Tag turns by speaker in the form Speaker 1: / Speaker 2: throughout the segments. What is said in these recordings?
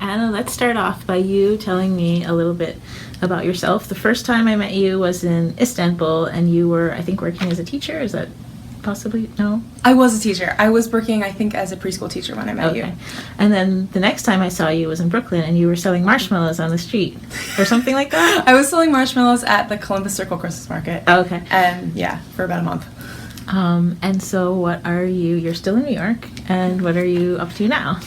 Speaker 1: Anna, let's start off by you telling me a little bit about yourself. The first time I met you was in Istanbul, and you were, I think, working as a teacher. Is that possibly? No?
Speaker 2: I was a teacher. I was working, I think, as a preschool teacher when I met you.
Speaker 1: And then the next time I saw you was in Brooklyn, and you were selling marshmallows on the street or something like that?
Speaker 2: I was selling marshmallows at the Columbus Circle Christmas Market.
Speaker 1: Oh, okay.
Speaker 2: And yeah, for about a month.
Speaker 1: And so what are you, you're still in New York, and what are you up to now?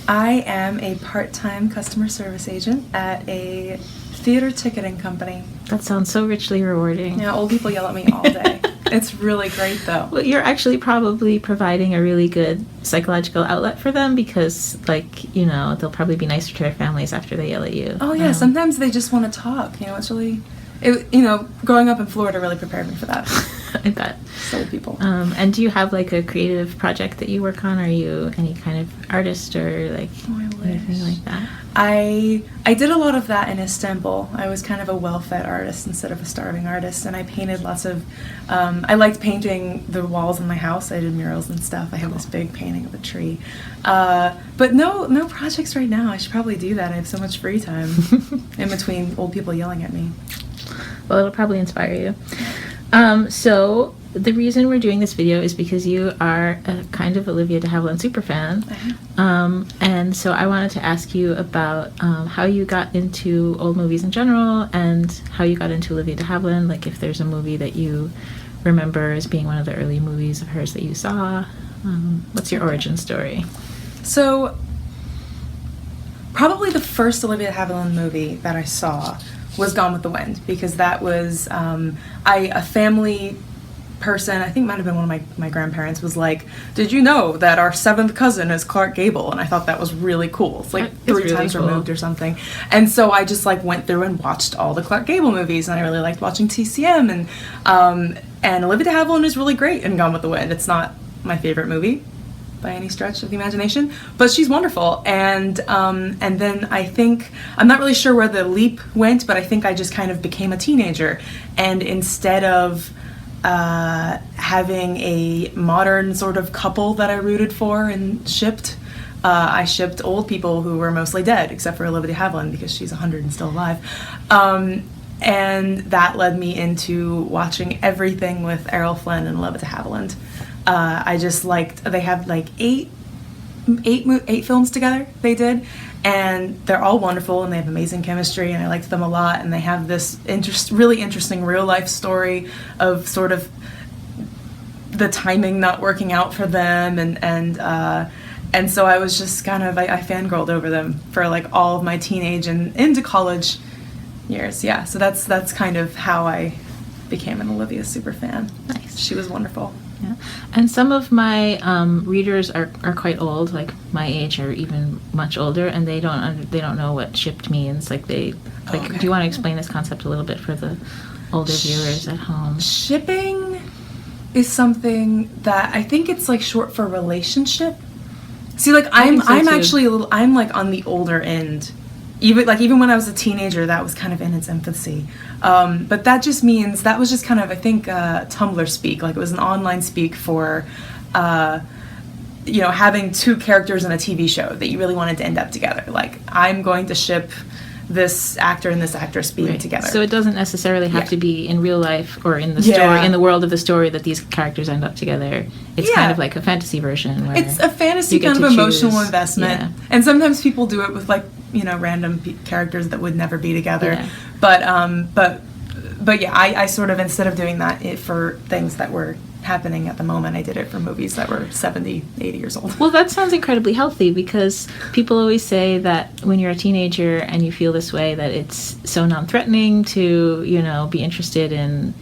Speaker 2: I am a part-time customer service agent at a theater ticketing company.
Speaker 1: That sounds so richly rewarding.
Speaker 2: Yeah, old people yell at me all day. It's really great, though.
Speaker 1: Well, you're actually probably providing a really good psychological outlet for them because, like, you know, they'll probably be nicer to their families after they yell at you.
Speaker 2: Oh, yeah. Sometimes they just want to talk. You know, it's really... growing up in Florida really prepared me for that.
Speaker 1: I bet.
Speaker 2: So people.
Speaker 1: And do you have, like, a creative project that you work on? Are you any kind of artist or, like, anything like that?
Speaker 2: I did a lot of that in Istanbul. I was kind of a well-fed artist instead of a starving artist, and I painted lots of... I liked painting the walls in my house. I did murals and stuff. I have this big painting of a tree. But no projects right now. I should probably do that. I have so much free time in between old people yelling at me.
Speaker 1: Well, it'll probably inspire you. So the reason we're doing this video is because you are a kind of Olivia de Havilland superfan. And so I wanted to ask you about how you got into old movies in general and how you got into Olivia de Havilland, like if there's a movie that you remember as being one of the early movies of hers that you saw. What's your origin story?
Speaker 2: So probably the first Olivia de Havilland movie that I saw was Gone with the Wind, because that was a family person, I think it might have been one of my grandparents, was like, did you know that our seventh cousin is Clark Gable? And I thought that was really cool. It's like three really times removed or something. And so I just like went through and watched all the Clark Gable movies, and I really liked watching TCM, and Olivia de Havilland is really great in Gone with the Wind. It's not my favorite movie by any stretch of the imagination, but she's wonderful. And then I think, I'm not really sure where the leap went, but I think I just kind of became a teenager, and instead of having a modern sort of couple that I rooted for and shipped, I shipped old people who were mostly dead, except for Olivia de Havilland because she's 100 and still alive. And that led me into watching everything with Errol Flynn and Olivia de Havilland. I just liked, they have like eight films together they did, and they're all wonderful and they have amazing chemistry, and I liked them a lot, and they have this really interesting real life story of sort of the timing not working out for them, and so I was just kind of, I fangirled over them for like all of my teenage and into college years. Yeah, so that's kind of how I became an Olivia superfan.
Speaker 1: Nice.
Speaker 2: She was wonderful.
Speaker 1: Yeah, and some of my readers are quite old, like my age or even much older, and they don't know what shipped means. Like do you want to explain this concept a little bit for the older viewers at home? Shipping
Speaker 2: is something that I think it's like short for relationship. See, like I'm actually I'm like on the older end. Even when I was a teenager, that was kind of in its infancy. But that just means, that was just kind of, I think, Tumblr speak. Like, it was an online speak for, having two characters in a TV show that you really wanted to end up together. Like, I'm going to ship this actor and this actress being together.
Speaker 1: So it doesn't necessarily have to be in real life or in the story, in the world of the story, that these characters end up together. It's kind of like a fantasy version. Where
Speaker 2: it's a fantasy kind of emotional investment. Yeah. And sometimes people do it with like, random characters that would never be together. Yeah. But yeah, I sort of, instead of doing that for things that were happening at the moment, I did it for movies that were 70, 80 years old.
Speaker 1: Well, that sounds incredibly healthy, because people always say that when you're a teenager and you feel this way, that it's so non-threatening to, be interested in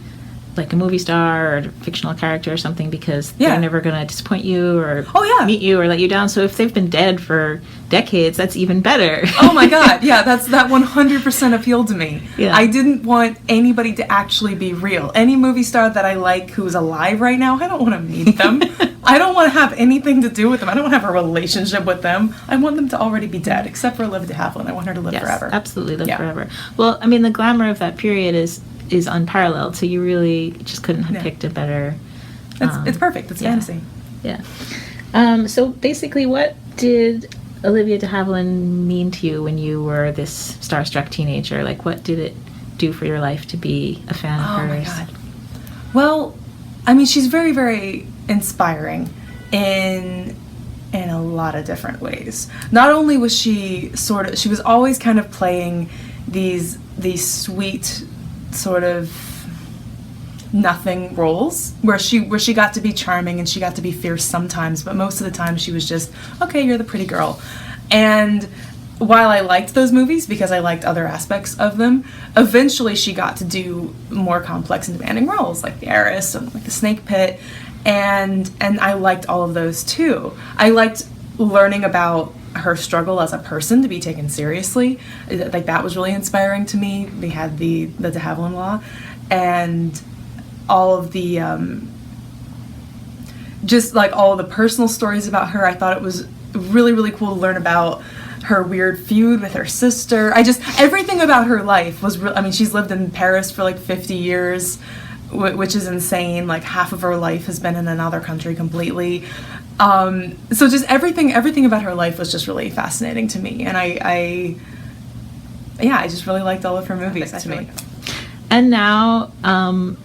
Speaker 1: like a movie star or a fictional character or something, because they're never going to disappoint you or meet you or let you down. So if they've been dead for decades, that's even better.
Speaker 2: Oh my God. Yeah, that 100% appealed to me. Yeah. I didn't want anybody to actually be real. Any movie star that I like who's alive right now, I don't want to meet them. I don't want to have anything to do with them. I don't want to have a relationship with them. I want them to already be dead, except for Olivia de Havilland. I want her to live forever.
Speaker 1: Absolutely live forever. Well, I mean, the glamour of that period is unparalleled, so you really just couldn't have picked a better...
Speaker 2: It's perfect. It's fantasy.
Speaker 1: Yeah. So basically, what did Olivia de Havilland mean to you when you were this starstruck teenager? Like, what did it do for your life to be a fan of hers?
Speaker 2: Oh my God. Well, I mean, she's very, very inspiring in a lot of different ways. Not only was she she was always kind of playing these sweet sort of nothing roles where she got to be charming and she got to be fierce sometimes, but most of the time she was just, okay, you're the pretty girl. And while I liked those movies because I liked other aspects of them, eventually she got to do more complex and demanding roles like the heiress and like the snake pit, and I liked all of those too. I liked learning about her struggle as a person to be taken seriously. Like, that was really inspiring to me. We had the de Havilland Law, and all of the just like all of the personal stories about her. I thought it was really, really cool to learn about her weird feud with her sister. Everything about her life was I mean, she's lived in Paris for like 50 years, which is insane. Like, half of her life has been in another country completely. So just everything about her life was just really fascinating to me, and I just really liked all of her movies. To me.
Speaker 1: And now,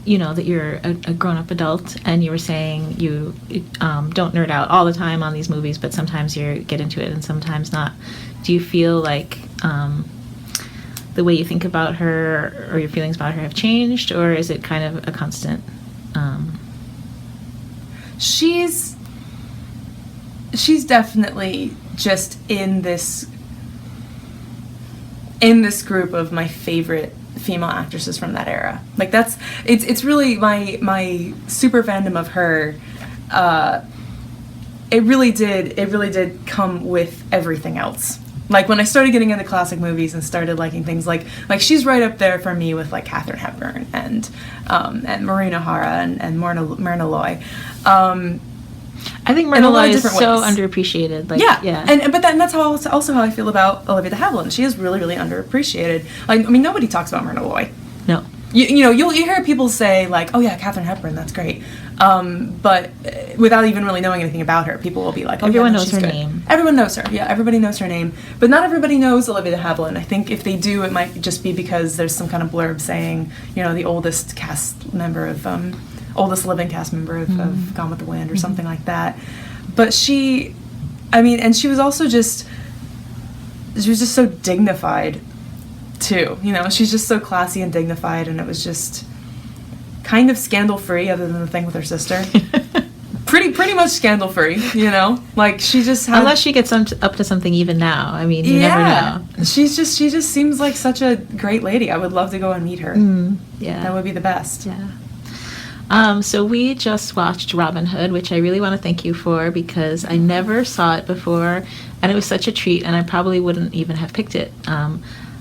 Speaker 1: you know that you're a grown-up adult, and you were saying you don't nerd out all the time on these movies, but sometimes you get into it and sometimes not. Do you feel like the way you think about her or your feelings about her have changed, or is it kind of a constant?
Speaker 2: She's definitely just in this group of my favorite female actresses from that era. Like, it's really my super fandom of her. It really did come with everything else. Like, when I started getting into classic movies and started liking things like she's right up there for me with like Katharine Hepburn and Maureen O'Hara and Myrna Loy.
Speaker 1: I think Myrna Loy is so underappreciated. Like, yeah.
Speaker 2: But that's also how I feel about Olivia de Havilland. She is really, really underappreciated. Like, I mean, nobody talks about Myrna Loy.
Speaker 1: No.
Speaker 2: You know, you'll hear people say like, oh yeah, Katharine Hepburn, that's great. But without even really knowing anything about her, people will be like, oh,
Speaker 1: everyone
Speaker 2: yeah,
Speaker 1: knows her
Speaker 2: good.
Speaker 1: name.
Speaker 2: Everyone knows her. Yeah, everybody knows her name. But not everybody knows Olivia de Havilland. I think if they do, it might just be because there's some kind of blurb saying, you know, the oldest living cast member of Gone with the Wind or something like that. But she was also just so dignified too. You know, she's just so classy and dignified, and it was just kind of scandal-free, other than the thing with her sister. pretty much scandal-free, you know? Like, she just had...
Speaker 1: Unless she gets up to something even now. I mean, you never know.
Speaker 2: She just seems like such a great lady. I would love to go and meet her.
Speaker 1: Yeah.
Speaker 2: That would be the best.
Speaker 1: Yeah. So we just watched Robin Hood, which I really want to thank you for, because I never saw it before, and it was such a treat, and I probably wouldn't even have picked it.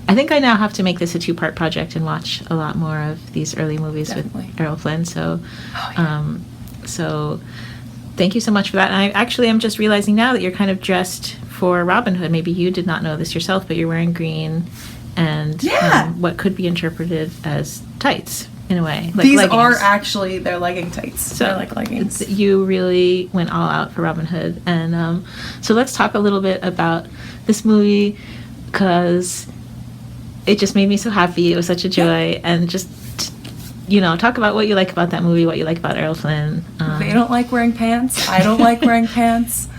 Speaker 1: I think I now have to make this a 2-part project and watch a lot more of these early movies
Speaker 2: Definitely.
Speaker 1: with Errol Flynn. So, so thank you so much for that. And I'm just realizing now that you're kind of dressed for Robin Hood. Maybe you did not know this yourself, but you're wearing green and what could be interpreted as tights in a way. Like
Speaker 2: these
Speaker 1: leggings.
Speaker 2: are actually their legging tights. So they're like leggings.
Speaker 1: You really went all out for Robin Hood. And so let's talk a little bit about this movie, because it just made me so happy. It was such a joy. And just, you know, talk about what you like about that movie, what you like about Errol Flynn.
Speaker 2: They don't like wearing pants. I don't like wearing pants.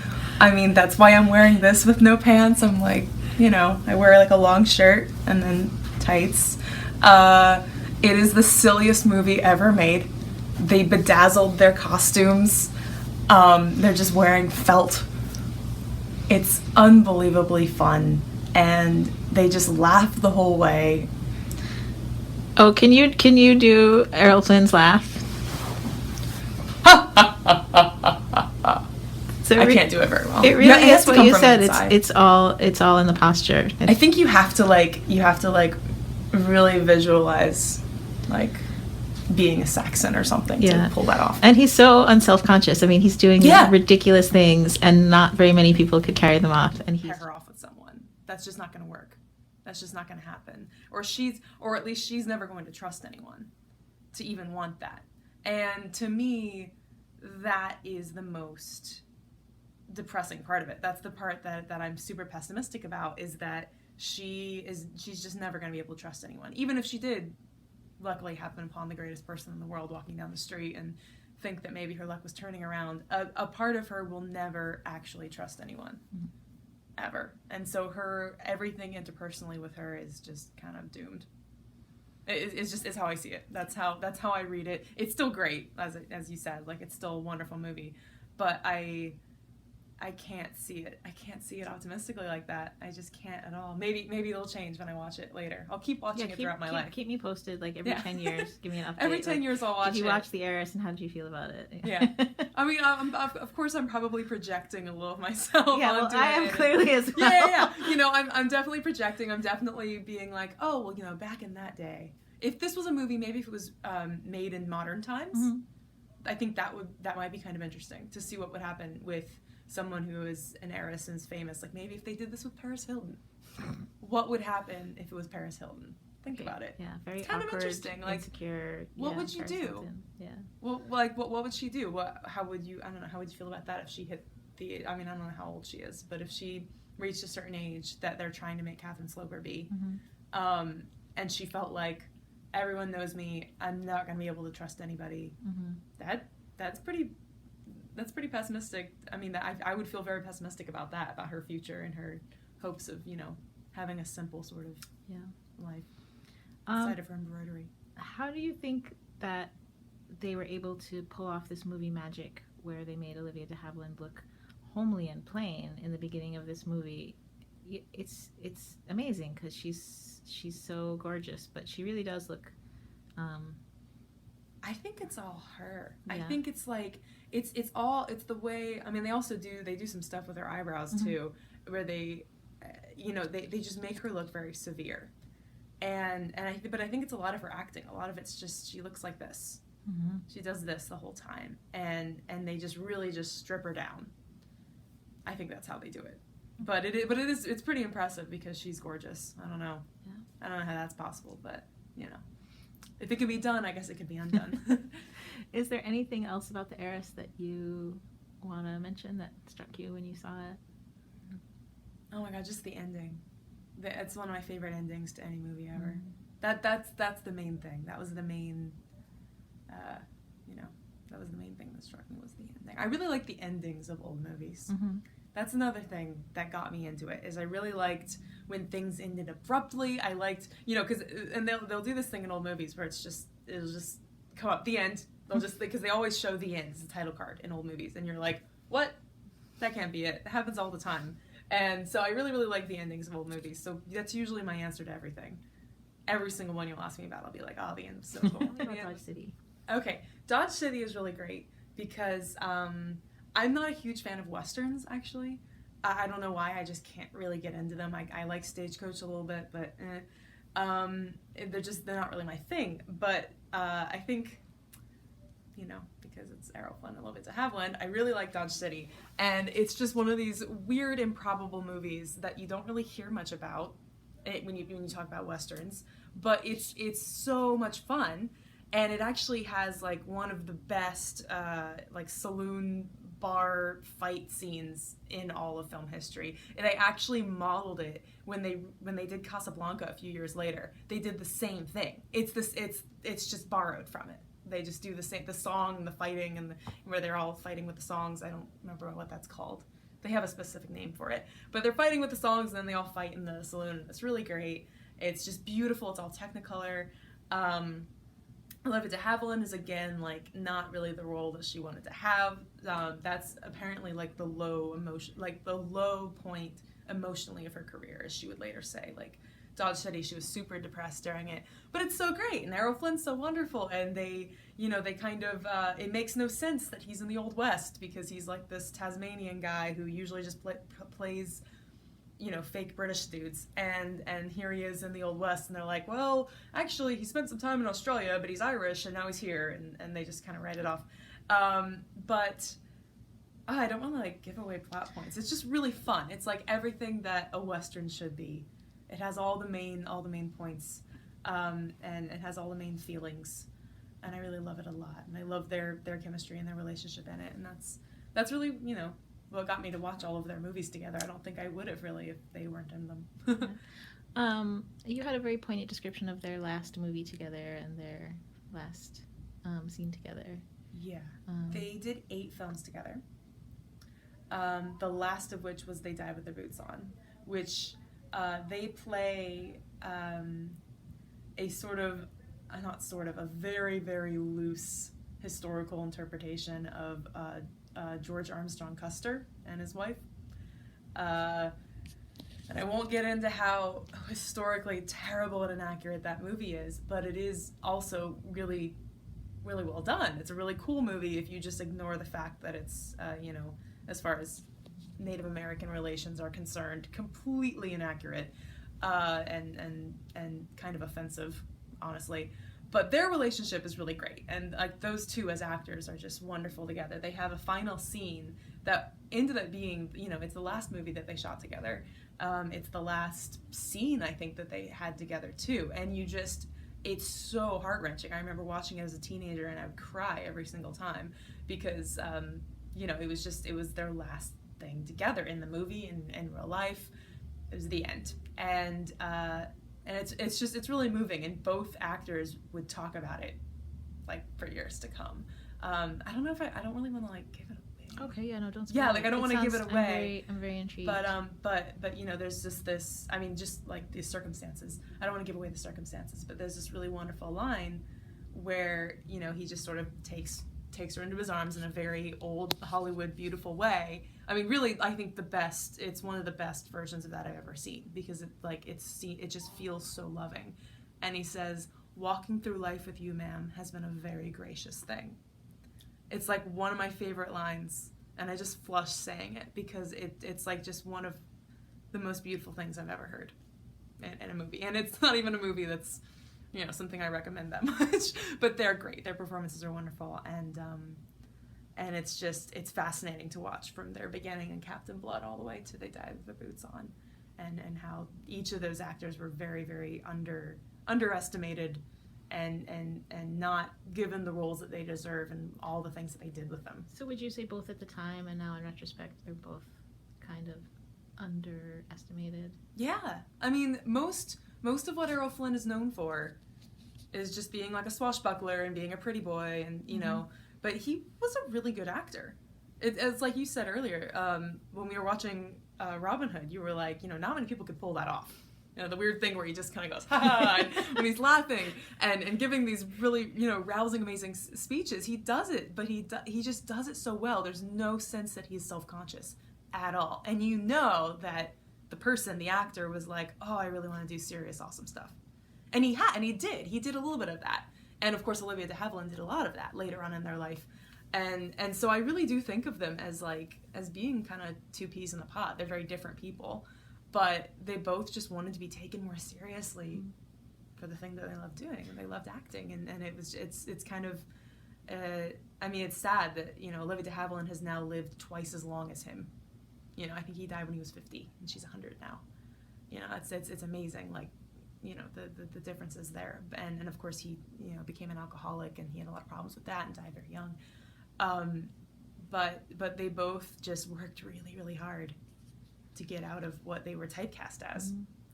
Speaker 2: I mean, that's why I'm wearing this with no pants. I'm like, you know, I wear like a long shirt and then tights. It is the silliest movie ever made. They bedazzled their costumes. They're just wearing felt. It's unbelievably fun, and they just laugh the whole way.
Speaker 1: Oh, can you do Errol Flynn's laugh? So
Speaker 2: I can't do it very well.
Speaker 1: It really is what you said.
Speaker 2: Inside.
Speaker 1: It's all in the posture.
Speaker 2: I think you have to really visualize like being a Saxon or something to pull that off.
Speaker 1: And he's so unselfconscious. I mean, he's doing ridiculous things, and not very many people could carry them off. And he's
Speaker 2: her off with someone. That's just not going to work. That's just not going to happen. Or at least she's never going to trust anyone to even want that. And to me, that is the most depressing part of it. That's the part that I'm super pessimistic about, is that she's just never going to be able to trust anyone. Even if she did luckily happen upon the greatest person in the world walking down the street and think that maybe her luck was turning around, a part of her will never actually trust anyone. Mm-hmm. Ever. And so everything interpersonally with her is just kind of doomed. It's how I see it. That's how I read it. It's still great, as you said, like, it's still a wonderful movie, but I can't see it. I can't see it optimistically like that. I just can't at all. Maybe it'll change when I watch it later. I'll keep watching it throughout my life.
Speaker 1: Keep me posted, like, every 10 years. Give me an update.
Speaker 2: Every 10 years I'll watch it.
Speaker 1: Did you watch The Heiress, and how did you feel about it?
Speaker 2: Yeah. I mean, of course I'm probably projecting a little of myself onto
Speaker 1: I am clearly as well.
Speaker 2: Yeah. You know, I'm definitely projecting. I'm definitely being like, oh, well, you know, back in that day. If this was a movie, maybe if it was made in modern times, mm-hmm. I think that might be kind of interesting to see what would happen with someone who is an heiress and is famous. Like, maybe if they did this with Paris Hilton, what would happen if it was Paris Hilton? Think about it.
Speaker 1: Yeah, very
Speaker 2: it's kind
Speaker 1: awkward,
Speaker 2: of interesting. Like,
Speaker 1: insecure.
Speaker 2: What would you
Speaker 1: Paris
Speaker 2: do?
Speaker 1: Hilton. Yeah.
Speaker 2: Well, like, what would she do? How would you? I don't know. How would you feel about that if she hit the? I mean, I don't know how old she is, but if she reached a certain age that they're trying to make Catherine Sloper be, mm-hmm. And she felt like, everyone knows me, I'm not going to be able to trust anybody. Mm-hmm. That's pretty pessimistic. I mean, I would feel very pessimistic about that, about her future and her hopes of, you know, having a simple sort of life outside of her embroidery.
Speaker 1: How do you think that they were able to pull off this movie magic where they made Olivia de Havilland look homely and plain in the beginning of this movie? It's amazing because she's so gorgeous, but she really does look.
Speaker 2: I think it's all her. Yeah. I think it's like it's the way. I mean, they do some stuff with her eyebrows mm-hmm. too, where they, you know, they just make her look very severe, but I think it's a lot of her acting. A lot of it's just she looks like this. Mm-hmm. She does this the whole time, and they just really just strip her down. I think that's how they do it. But it's pretty impressive because she's gorgeous. I don't know. Yeah. I don't know how that's possible, but, you know. If it could be done, I guess it could be undone.
Speaker 1: Is there anything else about The Heiress that you want to mention that struck you when you saw it?
Speaker 2: Oh my god, just the ending. It's one of my favorite endings to any movie ever. Mm-hmm. That's the main thing. That was the main, that was the main thing that struck me, was the ending. I really like the endings of old movies. Mm-hmm. That's another thing that got me into it, is I really liked when things ended abruptly. I liked, you know, and they'll do this thing in old movies where it'll just come up, the end. They'll just, because they always show the end as a title card in old movies, and you're like, what? That can't be it. It happens all the time. And so I really, really like the endings of old movies. So that's usually my answer to everything. Every single one you'll ask me about, I'll be like, oh, the end was so cool.
Speaker 1: Dodge City.
Speaker 2: Okay, Dodge City is really great because I'm not a huge fan of Westerns, actually. I don't know why, I just can't really get into them. I like Stagecoach a little bit, but they're not really my thing. But I think, you know, because it's Errol Flynn and Olivia de Havilland, I really like Dodge City. And it's just one of these weird, improbable movies that you don't really hear much about when you talk about Westerns. But it's so much fun. And it actually has, like, one of the best, like, saloon bar fight scenes in all of film history. And they actually modeled it when they did Casablanca a few years later. They did the same thing. It's just borrowed from it. They just do the song and the fighting and where they're all fighting with the songs. I don't remember what that's called. They have a specific name for it. But they're fighting with the songs, and then they all fight in the saloon. It's really great. It's just beautiful. It's all Technicolor. Olivia de Havilland is, again, like, not really the role that she wanted to have. That's apparently, like, the low point emotionally of her career, as she would later say. Like, Dodge City, she was super depressed during it. But it's so great, and Errol Flynn's so wonderful, and they kind of, it makes no sense that he's in the Old West, because he's, like, this Tasmanian guy who usually just plays, you know, fake British dudes, and here he is in the Old West, and they're like, well, actually, he spent some time in Australia, but he's Irish, and now he's here, and they just kind of write it off. But I don't want to, like, give away plot points. It's just really fun. It's like everything that a Western should be. It has all the main points, and it has all the main feelings, and I really love it a lot, and I love their chemistry and their relationship in it, and that's really, you know, what got me to watch all of their movies together. I don't think I would have really if they weren't in them.
Speaker 1: You had a very poignant description of their last movie together and their last scene together.
Speaker 2: Yeah. They did 8 films together. The last of which was They Die With Their Boots On, which they play a sort of, a very, very loose historical interpretation of George Armstrong Custer and his wife. And I won't get into how historically terrible and inaccurate that movie is, but it is also really, really well done. It's a really cool movie if you just ignore the fact that it's, as far as Native American relations are concerned, completely inaccurate and kind of offensive, honestly. But their relationship is really great, and like those two as actors are just wonderful together. They have a final scene that ended up being, it's the last movie that they shot together. It's the last scene I think that they had together too, and it's so heart-wrenching. I remember watching it as a teenager and I would cry every single time because it was their last thing together in the movie and in real life. It was the end, and it's really moving, and both actors would talk about it like for years to come. I don't know if I don't really want to like give it away.
Speaker 1: Okay, yeah, no, don't spoil
Speaker 2: yeah, like I don't want to give it away.
Speaker 1: I'm very intrigued.
Speaker 2: But there's just this. I mean, just like the circumstances. I don't want to give away the circumstances, but there's this really wonderful line where he just sort of takes her into his arms in a very old Hollywood beautiful way. I mean, really, I think it's one of the best versions of that I've ever seen because it just feels so loving. And he says, "Walking through life with you, ma'am, has been a very gracious thing." It's like one of my favorite lines, and I just flushed saying it because it's like just one of the most beautiful things I've ever heard in a movie. And it's not even a movie that's something I recommend that much, but they're great. Their performances are wonderful, and it's fascinating to watch from their beginning in Captain Blood all the way to They Die With Their Boots On, and how each of those actors were very, very underestimated and not given the roles that they deserve and all the things that they did with them.
Speaker 1: So would you say both at the time and now in retrospect they're both kind of underestimated?
Speaker 2: Yeah, I mean most of what Errol Flynn is known for is just being like a swashbuckler and being a pretty boy, and but he was a really good actor. It's like you said earlier, when we were watching Robin Hood, you were like, not many people could pull that off. The weird thing where he just kind of goes, ha ha, when he's laughing and giving these really, rousing, amazing speeches. He does it, but he just does it so well. There's no sense that he's self-conscious at all. And that the actor was like, oh, I really want to do serious, awesome stuff. And he did. He did a little bit of that. And of course, Olivia de Havilland did a lot of that later on in their life. And so I really do think of them as being kind of two peas in the pod. They're very different people. But they both just wanted to be taken more seriously for the thing that they loved doing, and they loved acting, and it's kind of, it's sad that Olivia de Havilland has now lived twice as long as him. I think he died when he was 50, and she's 100 now. It's amazing, the differences there, and of course he became an alcoholic, and he had a lot of problems with that and died very young. But they both just worked really, really hard to get out of what they were typecast as,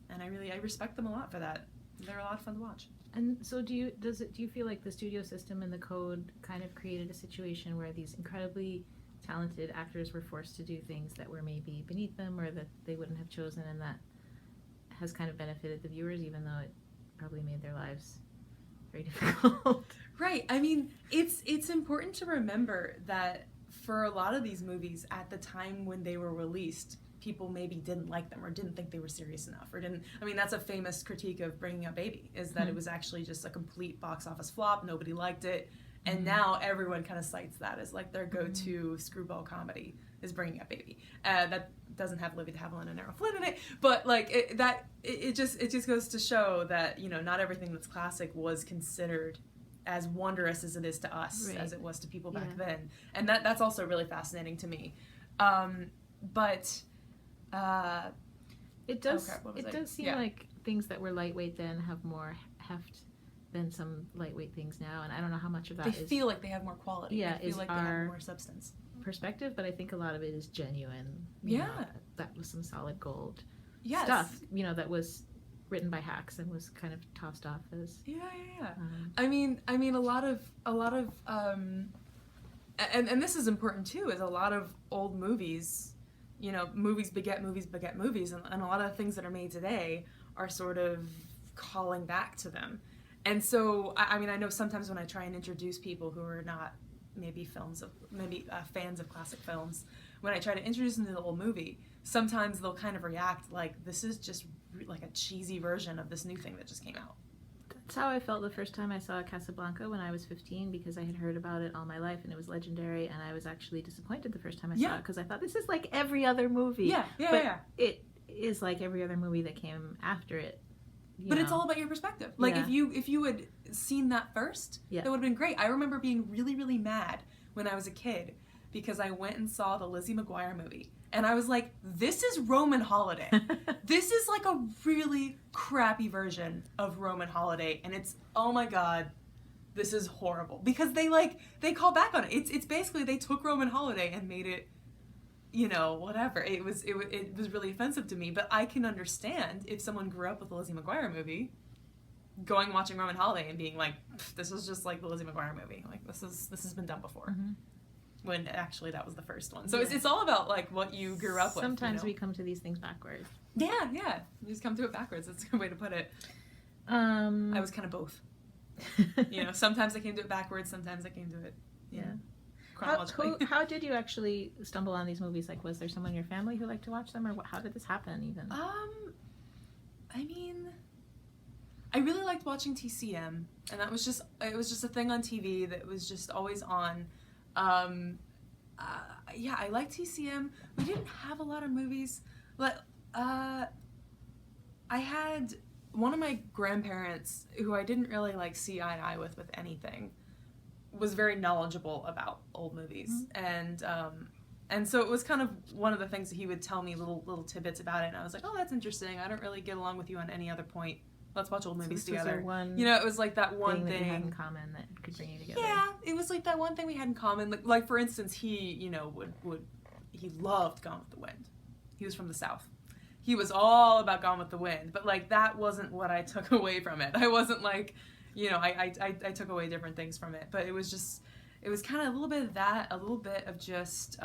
Speaker 2: and I respect them a lot for that. They're a lot of fun to watch.
Speaker 1: And so, do you feel like the studio system and the code kind of created a situation where these incredibly talented actors were forced to do things that were maybe beneath them or that they wouldn't have chosen, and that has kind of benefited the viewers, even though it probably made their lives very difficult?
Speaker 2: Right. I mean, it's important to remember that for a lot of these movies at the time when they were released, people maybe didn't like them or didn't think they were serious enough or didn't. I mean, that's a famous critique of Bringing Up Baby, is that it was actually just a complete box office flop. Nobody liked it. And now everyone kind of cites that as like their go-to screwball comedy is Bringing Up Baby. That doesn't have Olivia de Havilland and Errol Flynn in it, but like it just goes to show that not everything that's classic was considered as wonderous as it is to us,
Speaker 1: right,
Speaker 2: as it was to people back then. And that's also really fascinating to me. But
Speaker 1: it does seem like things that were lightweight then have more heft than some lightweight things now, and I don't know how much of that
Speaker 2: they feel like they have more quality.
Speaker 1: Yeah,
Speaker 2: they feel like they have more substance.
Speaker 1: perspective, but I think a lot of it is genuine. You know, that was some solid gold stuff, you know, that was written by hacks and was kind of tossed off as
Speaker 2: I mean a lot of and this is important too, is a lot of old movies, you know, movies beget movies beget movies, and a lot of the things that are made today are sort of calling back to them. And so I mean, I know sometimes when I try and introduce people who are not maybe fans of classic films, when I try to introduce them to the old movie, sometimes they'll kind of react like, this is just like a cheesy version of this new thing that just came out.
Speaker 1: That's how I felt the first time I saw Casablanca when I was 15, because I had heard about it all my life and it was legendary, and I was actually disappointed the first time I saw it, because I thought, this is like every other movie. But it is like every other movie that came after it. But
Speaker 2: it's all about your perspective. Like, if you had seen that first, that would have been great. I remember being really, really mad when I was a kid because I went and saw the Lizzie McGuire movie. And I was like, this is Roman Holiday. This is like a really crappy version of Roman Holiday. And it's, oh my God, this is horrible. Because they call back on it. It's basically, they took Roman Holiday and made it, you know, whatever. It was really offensive to me, but I can understand if someone grew up with the Lizzie McGuire movie, going and watching Roman Holiday and being like, this is just like the Lizzie McGuire movie. Like, this has been done before. Mm-hmm. When actually that was the first one. So it's all about like what you grew up with.
Speaker 1: Sometimes
Speaker 2: you know?
Speaker 1: we come to these things backwards.
Speaker 2: Yeah. You just come to it backwards. That's a good way to put it. I was kind of both. You know, sometimes I came to it backwards, sometimes I came to it chronologically.
Speaker 1: How did you actually stumble on these movies? Like, was there someone in your family who liked to watch them, or how did this happen even?
Speaker 2: I mean, I really liked watching TCM, and it was just a thing on TV that was just always on. I liked TCM. We didn't have a lot of movies, but I had one of my grandparents who I didn't really like see eye to eye with anything, was very knowledgeable about old movies. Mm-hmm. And so it was kind of one of the things that he would tell me little tidbits about it, and I was like, oh, that's interesting. I don't really get along with you on any other point. Let's watch old movies together.
Speaker 1: You
Speaker 2: know, it was like that one thing
Speaker 1: that you had in common that could bring you together.
Speaker 2: Yeah, it was like that one thing we had in common. Like for instance, he, you know, he loved Gone with the Wind. He was from the South. He was all about Gone with the Wind, but like that wasn't what I took away from it. I wasn't like, you know, I took away different things from it, but it was kind of a little bit of that, a little bit of just,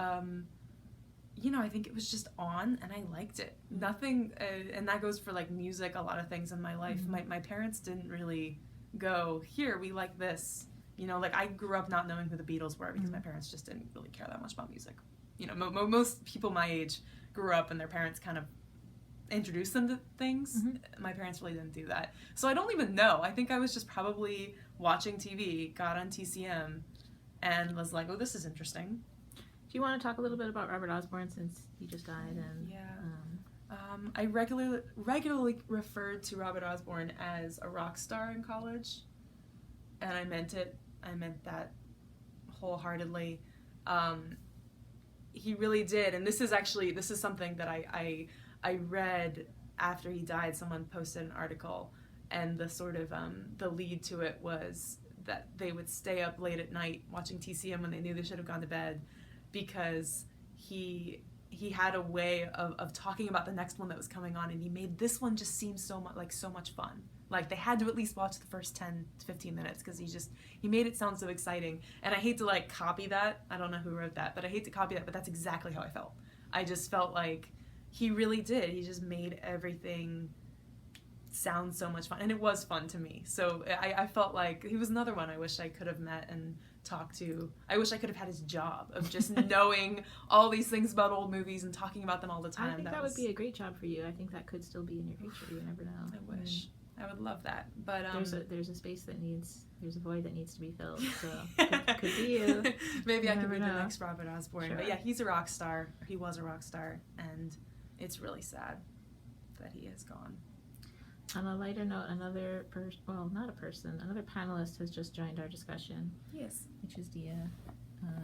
Speaker 2: you know, I think it was just on, and I liked it. Nothing, and that goes for like music, a lot of things in my life. Mm-hmm. My parents didn't really go, here, we like this. You know, like I grew up not knowing who the Beatles were because my parents just didn't really care that much about music. You know, most people my age grew up and their parents kind of introduced them to things. Mm-hmm. My parents really didn't do that. So I don't even know. I think I was just probably watching TV, got on TCM, and was like, oh, this is interesting.
Speaker 1: Do you want to talk a little bit about Robert Osborne, since he just died? And
Speaker 2: I regularly referred to Robert Osborne as a rock star in college, and I meant it. I meant that wholeheartedly. He really did, and this is something that I read after he died. Someone posted an article, and the sort of the lead to it was that they would stay up late at night watching TCM when they knew they should have gone to bed, because he had a way of talking about the next one that was coming on, and he made this one just seem so much fun. Like they had to at least watch the first 10 to 15 minutes because he made it sound so exciting. And I hate to like copy that. I don't know who wrote that, but I hate to copy that, but that's exactly how I felt. I just felt like he really did. He just made everything sound so much fun, and it was fun to me. So I felt like he was another one I wish I could have met and talked to. I wish I could have had his job of just knowing all these things about old movies and talking about them all the time.
Speaker 1: I think that would be a great job for you. I think that could still be in your future. You never know.
Speaker 2: I wish. I would love that. But
Speaker 1: there's a space there's a void that needs to be filled. So could be you.
Speaker 2: Maybe I could be the next Robert Osborne. Sure. But yeah, he's a rock star. He was a rock star, and it's really sad that he is gone.
Speaker 1: On a lighter note, another panelist has just joined our discussion.
Speaker 2: Yes.
Speaker 1: Which is Dia.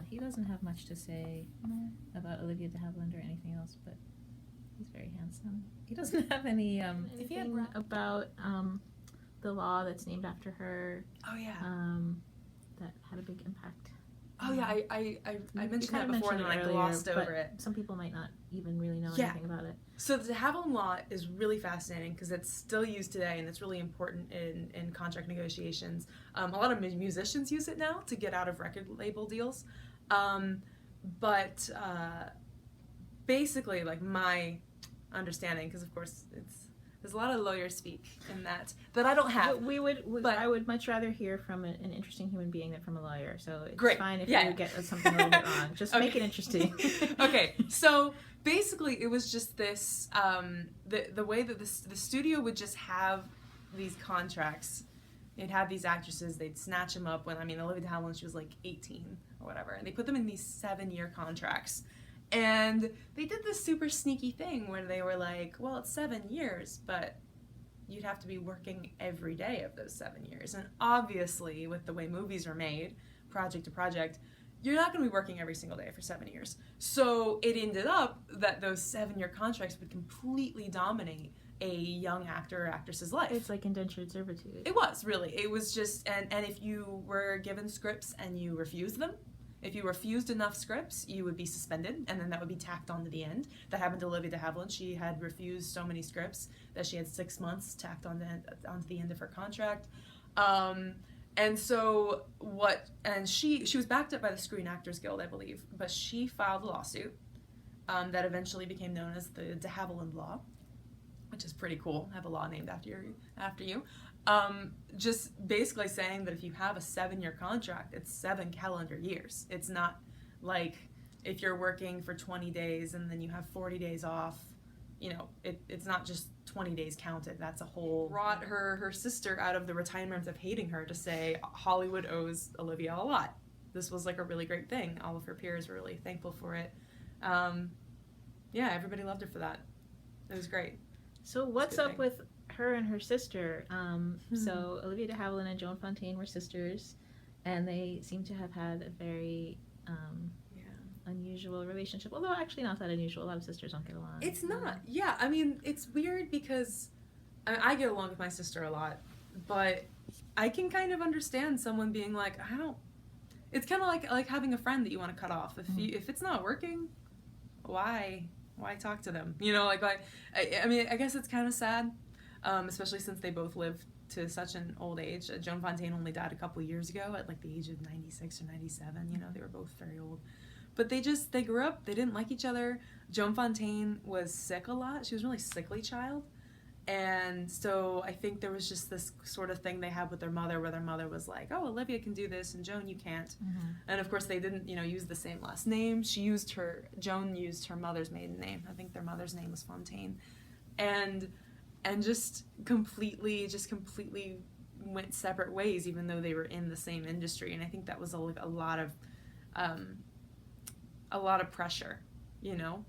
Speaker 1: He doesn't have much to say about Olivia de Havilland or anything else, but he's very handsome. He doesn't have anything about the law that's named after her.
Speaker 2: Oh yeah.
Speaker 1: That had a big impact.
Speaker 2: Oh yeah, I mentioned that
Speaker 1: kinda
Speaker 2: before and then I
Speaker 1: earlier,
Speaker 2: glossed
Speaker 1: but
Speaker 2: over it.
Speaker 1: some people might not even really know
Speaker 2: Yeah.
Speaker 1: anything about it.
Speaker 2: So the de Havilland Law is really fascinating because it's still used today and it's really important in contract negotiations. A lot of musicians use it now to get out of record label deals. But basically, like, my understanding, because of course there's a lot of lawyer speak in that I don't have.
Speaker 1: But I would much rather hear from an interesting human being than from a lawyer. So it's
Speaker 2: Great.
Speaker 1: fine if
Speaker 2: Yeah.
Speaker 1: you get something a little bit wrong. Just make it interesting.
Speaker 2: Okay, so basically it was just this, the way that the studio would just have these contracts. They'd have these actresses, they'd snatch them up when, Olivia de Havilland, she was like 18 or whatever, and they put them in these 7-year contracts. And they did this super sneaky thing where they were like, well, it's 7 years, but you'd have to be working every day of those 7 years. And obviously, with the way movies are made, project to project, you're not going to be working every single day for 7 years. So it ended up that those 7-year contracts would completely dominate a young actor or actress's life.
Speaker 1: It's like indentured servitude.
Speaker 2: It was, really. It was just, and if you were given scripts and you refused them, if you refused enough scripts, you would be suspended, and then that would be tacked on to the end. That happened to Olivia de Havilland. She had refused so many scripts that she had 6 months tacked onto the end of her contract. And so she was backed up by the Screen Actors Guild, I believe, but she filed a lawsuit that eventually became known as the de Havilland Law, which is pretty cool. Have a law named after you. Just basically saying that if you have a 7-year contract, it's 7 calendar years. It's not like if you're working for 20 days and then you have 40 days off. It's not just 20 days counted. That's a whole. Brought her sister out of the retirement of hating her to say Hollywood owes Olivia a lot. This was like a really great thing. All of her peers were really thankful for it. Everybody loved her for that. It was great.
Speaker 1: So what's up with her and her sister? So Olivia de Havilland and Joan Fontaine were sisters, and they seem to have had a very unusual relationship. Although actually not that unusual. A lot of sisters don't get along.
Speaker 2: It's not. Yeah, it's weird because I get along with my sister a lot, but I can kind of understand someone being like, I don't. It's kind of like having a friend that you want to cut off. If it's not working, why talk to them? I guess it's kind of sad, especially since they both lived to such an old age. Joan Fontaine only died a couple years ago at like the age of 96 or 97. They were both very old. But they grew up, they didn't like each other. Joan Fontaine was sick a lot. She was a really sickly child. And so I think there was just this sort of thing they had with their mother where their mother was like, oh, Olivia can do this and Joan, you can't. Mm-hmm. And of course they didn't, use the same last name. Joan used her mother's maiden name. I think their mother's name was Fontaine. And just completely went separate ways even though they were in the same industry. And I think that was a lot of pressure, to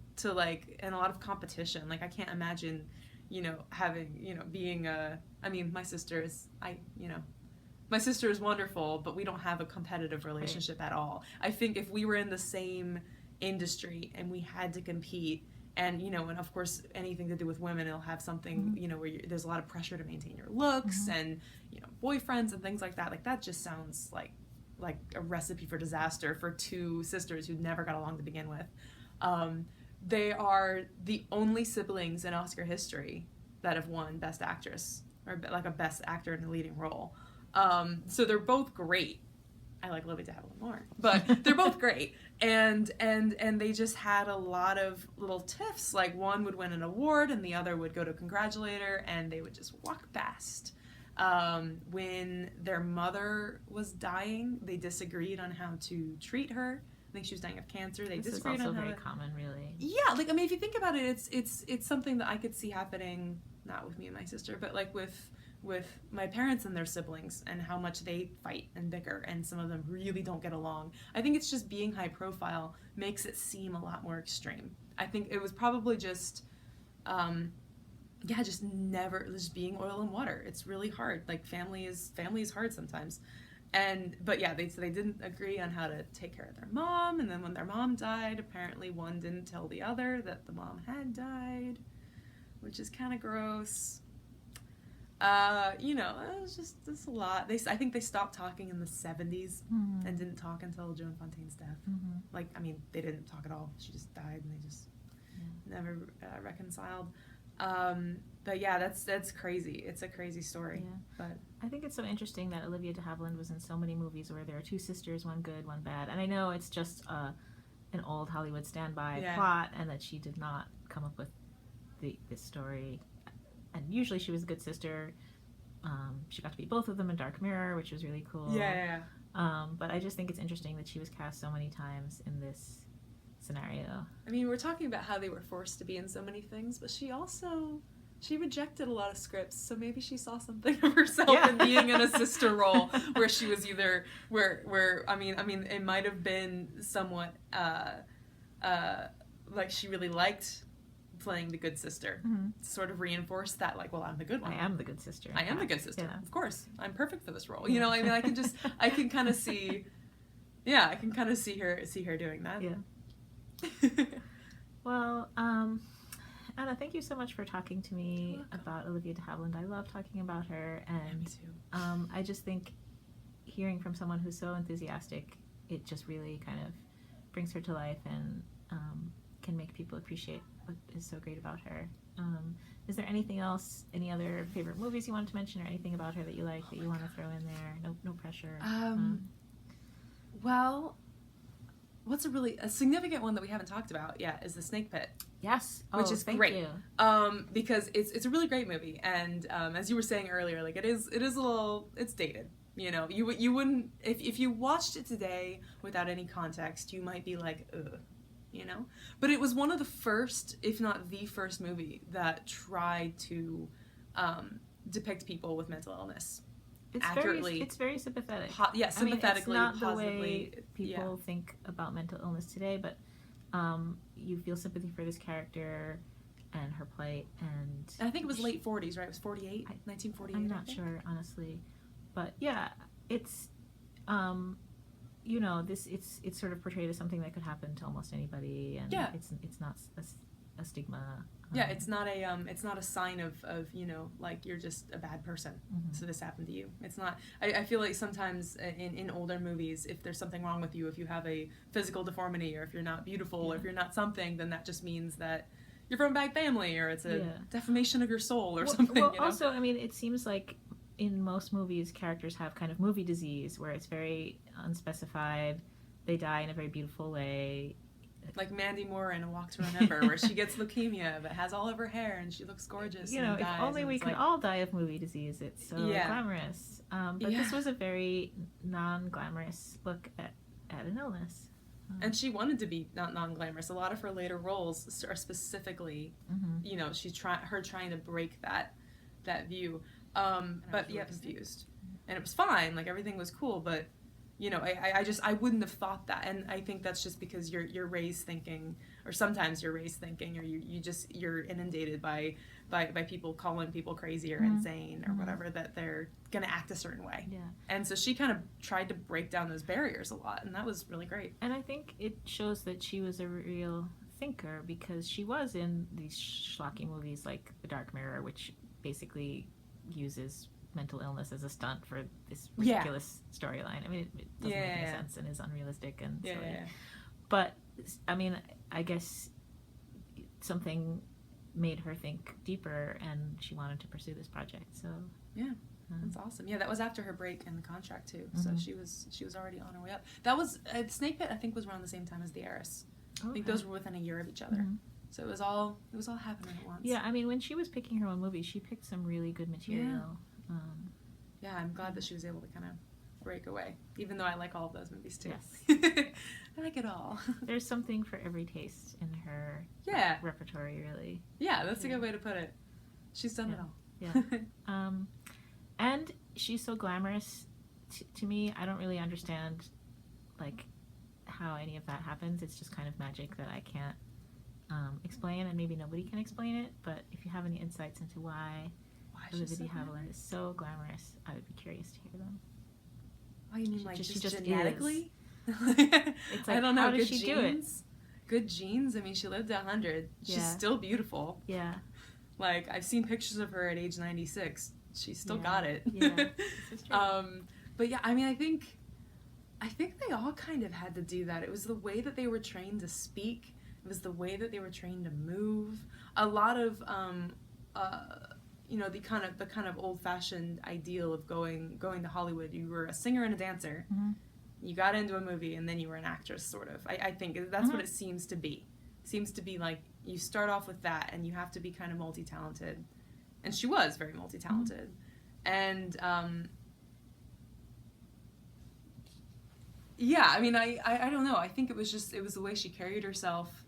Speaker 2: and a lot of competition. I can't imagine having, being my sister is wonderful, but we don't have a competitive relationship at all. I think if we were in the same industry and we had to compete and, and of course anything to do with women, it'll have something, where there's a lot of pressure to maintain your looks and, boyfriends and things like that. That just sounds like a recipe for disaster for two sisters who never got along to begin with. They are the only siblings in Oscar history that have won Best Actress, or a Best Actor in a Leading Role. So they're both great. I like Olivia de Havilland more, but they're both great. And they just had a lot of little tiffs. One would win an award and the other would go to congratulate her, and they would just walk past. When their mother was dying, they disagreed on how to treat her. I think she was dying of cancer. This is also
Speaker 1: very common, really.
Speaker 2: Yeah, if you think about it, it's something that I could see happening, not with me and my sister, but with my parents and their siblings, and how much they fight and bicker, and some of them really don't get along. I think it's just being high profile makes it seem a lot more extreme. I think it was probably just, just being oil and water. It's really hard. Family is hard sometimes. But they didn't agree on how to take care of their mom, and then when their mom died, apparently one didn't tell the other that the mom had died, which is kind of gross. You know, it was just a lot. I think they stopped talking in the 70s and didn't talk until Joan Fontaine's death. Like, I mean, they didn't talk at all. She just died, and they just never reconciled. But yeah, that's crazy. It's a crazy story.
Speaker 1: Yeah.
Speaker 2: But
Speaker 1: I think it's so interesting that Olivia de Havilland was in so many movies where there are two sisters, one good, one bad. And I know it's just an old Hollywood standby plot, and that she did not come up with this story. And usually she was a good sister. She got to be both of them in Dark Mirror, which was really cool.
Speaker 2: Yeah.
Speaker 1: But I just think it's interesting that she was cast so many times in this scenario.
Speaker 3: I mean, we're talking about how they were forced to be in so many things, but she rejected a lot of scripts, so maybe she saw something of herself in being in a sister role where she was either where I mean it might have been somewhat like she really liked playing the good sister, to sort of reinforce that, like, well, I'm the good one.
Speaker 1: I am the good sister.
Speaker 3: I am the good sister.
Speaker 1: Yeah.
Speaker 3: Of course, I'm perfect for this role. You know, I mean, I can kind of see, I can kind of see her doing that.
Speaker 1: Yeah. Well, Anna, thank you so much for talking to me about Olivia de Havilland. I love talking about her, and
Speaker 3: me too.
Speaker 1: I just think hearing from someone who's so enthusiastic, it just really kind of brings her to life and can make people appreciate what is so great about her. Is there anything else, any other favorite movies you wanted to mention, or anything about her that you like that you want to throw in there? No pressure.
Speaker 3: Well, what's a significant one that we haven't talked about yet is The Snake Pit.
Speaker 1: Yes,
Speaker 3: which is
Speaker 1: thank
Speaker 3: great.
Speaker 1: You.
Speaker 3: Because it's a really great movie, and as you were saying earlier, like it is a little, it's dated. You know, you wouldn't, if you watched it today without any context, you might be like, ugh. You know, but it was one of the first, if not the first movie that tried to depict people with mental illness accurately.
Speaker 1: It's very sympathetic.
Speaker 3: Sympathetically,
Speaker 1: I mean, it's not
Speaker 3: positively.
Speaker 1: The way people think about mental illness today, but you feel sympathy for this character and her plight, and
Speaker 3: I think it was late 40s, right? It was 1948.
Speaker 1: I'm not sure, honestly, but yeah, it's. You know, it's sort of portrayed as something that could happen to almost anybody, and it's not a stigma.
Speaker 3: It's not a sign of you know, like you're just a bad person, so this happened to you. It's not. I feel like sometimes in older movies, if there's something wrong with you, if you have a physical deformity, or if you're not beautiful, or if you're not something, then that just means that you're from a bad family, or it's a defamation of your soul, or something.
Speaker 1: Well,
Speaker 3: you know?
Speaker 1: Also, I mean, it seems like in most movies, characters have kind of movie disease where it's very unspecified. They die in a very beautiful way.
Speaker 3: Like Mandy Moore in A Walk to Remember, where she gets leukemia but has all of her hair and she looks gorgeous.
Speaker 1: You know,
Speaker 3: and dies,
Speaker 1: if only we could all die of movie disease. It's so glamorous. But this was a very non-glamorous look at an illness.
Speaker 3: And she wanted to be not non-glamorous. A lot of her later roles are specifically, you know, she's trying to break that view. But yeah, confused. And it was fine, like everything was cool, but you know, I wouldn't have thought that. And I think that's just because you're raised thinking, or sometimes you're raised thinking, or you're inundated by people calling people crazy or insane or whatever, that they're gonna act a certain way.
Speaker 1: Yeah.
Speaker 3: And so she kind of tried to break down those barriers a lot, and that was really great.
Speaker 1: And I think it shows that she was a real thinker, because she was in these schlocky movies like The Dark Mirror, which basically uses mental illness as a stunt for this ridiculous storyline. I mean, it doesn't make any sense and is unrealistic and silly. But I mean, I guess something made her think deeper, and she wanted to pursue this project. So
Speaker 3: that's awesome. Yeah, that was after her break in the contract too. So she was already on her way up. That was Snake Pit. I think was around the same time as The Heiress.
Speaker 1: Okay.
Speaker 3: I think those were within a year of each other. So it was all happening at once.
Speaker 1: Yeah, I mean, when she was picking her own movies, she picked some really good material.
Speaker 3: Yeah, I'm glad that she was able to kind of break away, even though I like all of those movies too.
Speaker 1: Yes.
Speaker 3: I like it all.
Speaker 1: There's something for every taste in her repertory, really.
Speaker 3: Yeah, that's a good way to put it. She's done it all.
Speaker 1: Yeah. And she's so glamorous to me. I don't really understand, like, how any of that happens. It's just kind of magic that I can't explain, and maybe nobody can explain it. But if you have any insights into why Olivia de Havilland is so glamorous, I would be curious to hear them.
Speaker 3: Oh, you mean like
Speaker 1: she
Speaker 3: just
Speaker 1: just
Speaker 3: genetically?
Speaker 1: It's like,
Speaker 3: I don't know.
Speaker 1: How does
Speaker 3: good
Speaker 1: she
Speaker 3: genes?
Speaker 1: do it?
Speaker 3: Good genes. I mean, she lived 100. She's still beautiful.
Speaker 1: Yeah.
Speaker 3: Like, I've seen pictures of her at age 96. she still
Speaker 1: Yeah.
Speaker 3: got it.
Speaker 1: Yeah, this is true.
Speaker 3: But yeah, I mean, I think they all kind of had to do that. It was the way that they were trained to speak. It was the way that they were trained to move. A lot of you know, the kind of old-fashioned ideal of going to Hollywood. You were a singer and a dancer.
Speaker 1: Mm-hmm.
Speaker 3: You got into a movie, and then you were an actress, sort of. I think that's what it seems to be. It seems to be like you start off with that, and you have to be kind of multi-talented. And she was very multi-talented. And yeah, I mean, I don't know. I think it was the way she carried herself,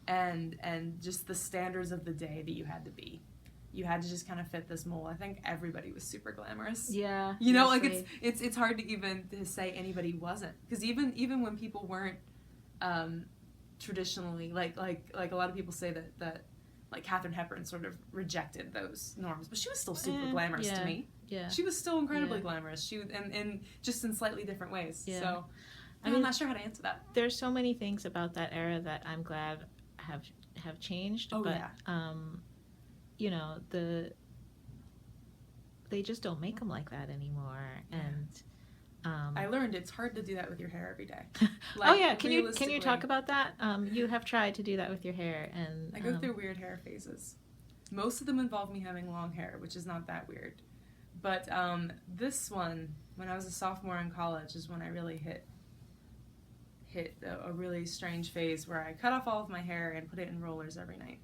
Speaker 3: and just the standards of the day that you had to be. You had to just kind of fit this mold. I think everybody was super glamorous.
Speaker 1: Yeah.
Speaker 3: You know, like
Speaker 1: mostly.
Speaker 3: it's hard to even to say anybody wasn't, because even when people weren't traditionally like a lot of people say that like Katharine Hepburn sort of rejected those norms, but she was still super glamorous to me.
Speaker 1: Yeah.
Speaker 3: She was still incredibly glamorous. She and just in slightly different ways.
Speaker 1: Yeah.
Speaker 3: So
Speaker 1: I mean,
Speaker 3: I'm not sure how to answer that.
Speaker 1: There's so many things about that era that I'm glad have changed.
Speaker 3: Oh,
Speaker 1: but,
Speaker 3: yeah.
Speaker 1: You know, they just don't make them like that anymore. And
Speaker 3: I learned it's hard to do that with your hair every day.
Speaker 1: oh yeah, can you
Speaker 3: realistically,
Speaker 1: talk about that? You have tried to do that with your hair, and
Speaker 3: I go through weird hair phases. Most of them involve me having long hair, which is not that weird. But this one, when I was a sophomore in college, is when I really hit a really strange phase where I cut off all of my hair and put it in rollers every night,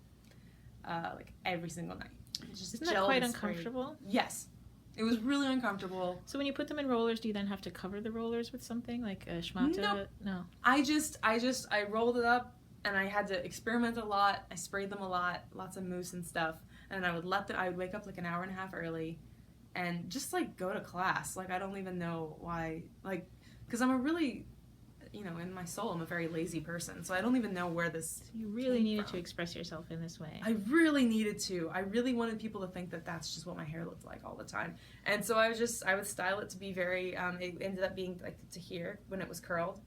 Speaker 3: like every single night.
Speaker 1: Isn't that quite uncomfortable?
Speaker 3: Yes, it was really uncomfortable.
Speaker 1: So when you put them in rollers, do you then have to cover the rollers with something like a schmata?
Speaker 3: Nope.
Speaker 1: No.
Speaker 3: I rolled it up, and I had to experiment a lot. I sprayed them a lot, lots of mousse and stuff, and I would wake up like an hour and a half early, and just like go to class. Like I don't even know why, like, because I'm a really, you know, in my soul, I'm a very lazy person, so I don't even know where this.
Speaker 1: You really
Speaker 3: came
Speaker 1: needed
Speaker 3: from.
Speaker 1: to express yourself in this way.
Speaker 3: I really needed to. I really wanted people to think that that's just what my hair looked like all the time. And so I would style it to be very, it ended up being like to here when it was curled.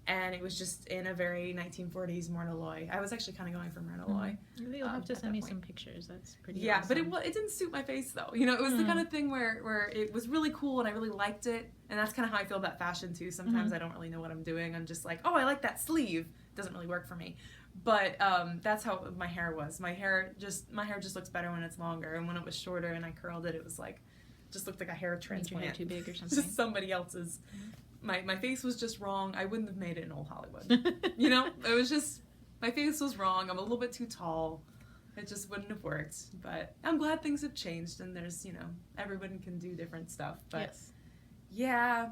Speaker 3: And it was just in a very 1940s Mornoloy. I was actually kind of going for Mornoloy.
Speaker 1: You'll have to
Speaker 3: at
Speaker 1: send
Speaker 3: that
Speaker 1: me
Speaker 3: point.
Speaker 1: some pictures. That's pretty
Speaker 3: Yeah,
Speaker 1: awesome.
Speaker 3: but it didn't suit my face though. You know, it was the kind of thing where it was really cool and I really liked it. And that's kind of how I feel about fashion too. Sometimes I don't really know what I'm doing. I'm just like, oh, I like that sleeve. It doesn't really work for me. But that's how my hair was. My hair just looks better when it's longer. And when it was shorter and I curled it, it was like, just looked like a hair
Speaker 1: Made your
Speaker 3: transplant.
Speaker 1: hair too big or something.
Speaker 3: Just somebody else's. My face was just wrong. I wouldn't have made it in old Hollywood. You know, it was just, my face was wrong. I'm a little bit too tall. It just wouldn't have worked. But I'm glad things have changed and there's, you know, everyone can do different stuff. But
Speaker 1: Yes.
Speaker 3: yeah,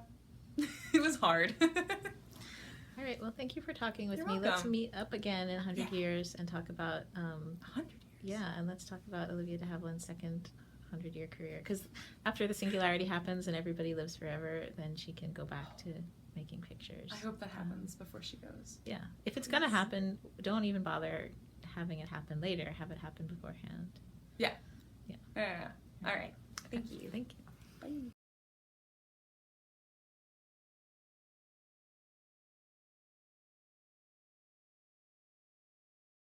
Speaker 3: it was hard.
Speaker 1: All right. Well, thank you for talking with
Speaker 3: You're
Speaker 1: me.
Speaker 3: welcome.
Speaker 1: Let's meet up again in 100
Speaker 3: Yeah.
Speaker 1: years and talk about
Speaker 3: 100 years.
Speaker 1: yeah, and let's talk about Olivia de Havilland's second 100-year career. Because after the singularity happens and everybody lives forever, then she can go back to making pictures.
Speaker 3: I hope that happens before she goes.
Speaker 1: Yeah. If it's going to happen, don't even bother having it happen later. Have it happen beforehand.
Speaker 3: Yeah.
Speaker 1: Yeah.
Speaker 3: Yeah.